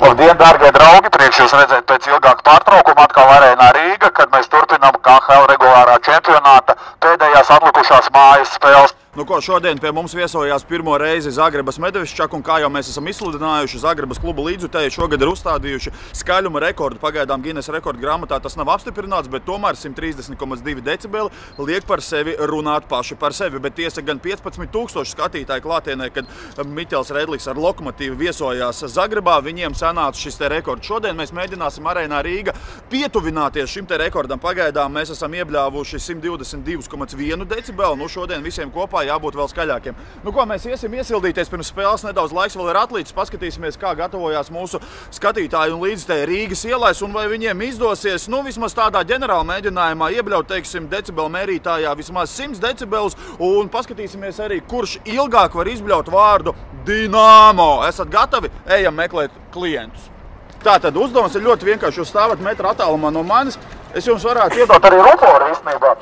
Labdien, dārgie draugi! Prieks jūs redzēt pēc ilgāka pārtraukuma atkal Arēnā Rīga, kad mēs turpinām KHL regulārā čempionāta pēdējās atlikušās mājas spēles. Nu ko, šodien pie mums viesojās pirmo reizi Zagrebas Medevišķak, un kā jau mēs esam izsludinājuši, Zagrebas kluba līdzjutēji šogad ir uzstādījuši skaļuma rekordu. Pagaidām Guinness rekordu grāmatā tas nav apstiprināts, bet tomēr 130,2 decibeli liek par sevi runāt paši par sevi. Bet tiesa gan 15,000 skatītāju klātienē, kad Miķels Redlis ar Lokomotīvu viesojās Zagrebā, viņiem sanāca šis te rekords. Šodien mēs mēģināsim Arēnā Rīga pietuvināties šim te rekordam. Pagaidām mēs esam iebļāvuši 122,1 decibeli. Nu, šodien visiem kopā jābūt vēl skaļākiem. Nu ko, mēs iesim iesildīties pirms spēles, nedaudz laiks vēl ir atlīdz, paskatīsimies, kā gatavojās mūsu skatītāji un līdzstēji Rīgas ielais, un vai viņiem izdosies, nu, vismaz tādā ģenerāla mēģinājumā iebļaut, teiksim, decibelu mērītājā vismaz 100 decibelus, un paskatīsimies arī, kurš ilgāk var izbļaut vārdu Dinamo. Esat gatavi? Ejam meklēt klientus. Tātad uzdevums ir ļoti vienkārši, jūs stāvat metra attālumā no manis, es jums varētu iedot arī ruporu visnībā.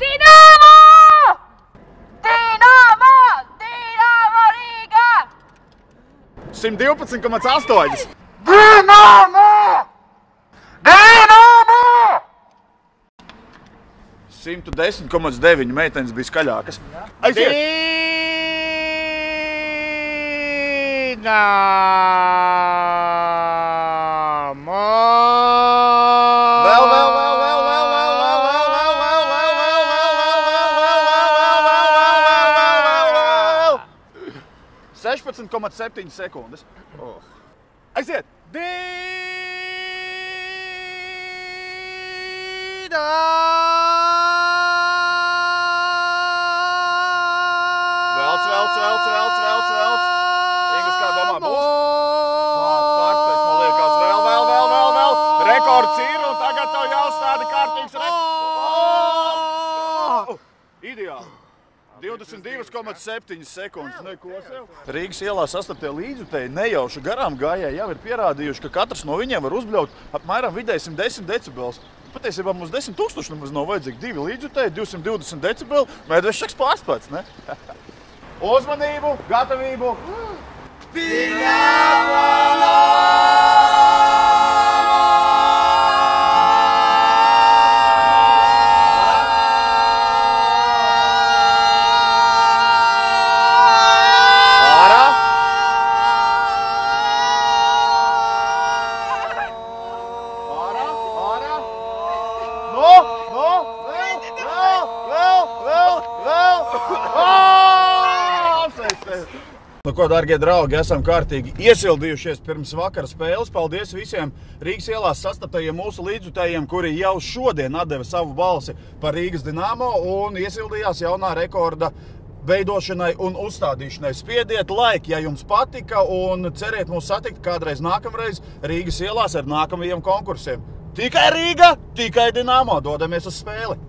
Dinamo! Dinamo! Dinamo Rīga! 112,8. Dinamo! Dinamo! 110,9 meitenes bija skaļākas. Aiziet! Dinamo! Vēl! 16,7 sekundes. Aiziet! Velc. Ingus, kā domā, būs? Pārspējas, man liekas, vēl. Rekords ir, un tagad tev jāuzstāda kārtīgs rekords. Ideāli. 22,7 sekundes. Neko sev. Rīgas ielā sastaptie līdzjutēji nejauši garām gājēji jau ir pierādījuši, ka katrs no viņiem var uzbļaut apmēram vidēji 110 decibels. Patiesībā mums 10,000 nemaz nav vajadzīgi. 2 līdzjutēji, 220 decibeli. Medevišķaks pārspēts, ne? Uzmanību, gatavību! Nu ko, dārgie draugi, esam kārtīgi iesildījušies pirms vakara spēles. Paldies visiem Rīgas ielās sastaptajiem mūsu līdzjutējiem, kuri jau šodien atdeva savu balsi par Rīgas Dinamo un iesildījās jaunā rekorda veidošanai un uzstādīšanai. Spiediet laiku, ja jums patika, un ceriet mūs satikt kādreiz nākamreiz Rīgas ielās ar nākamajiem konkursiem. Tikai Rīga, tikai Dinamo, dodamies uz spēli!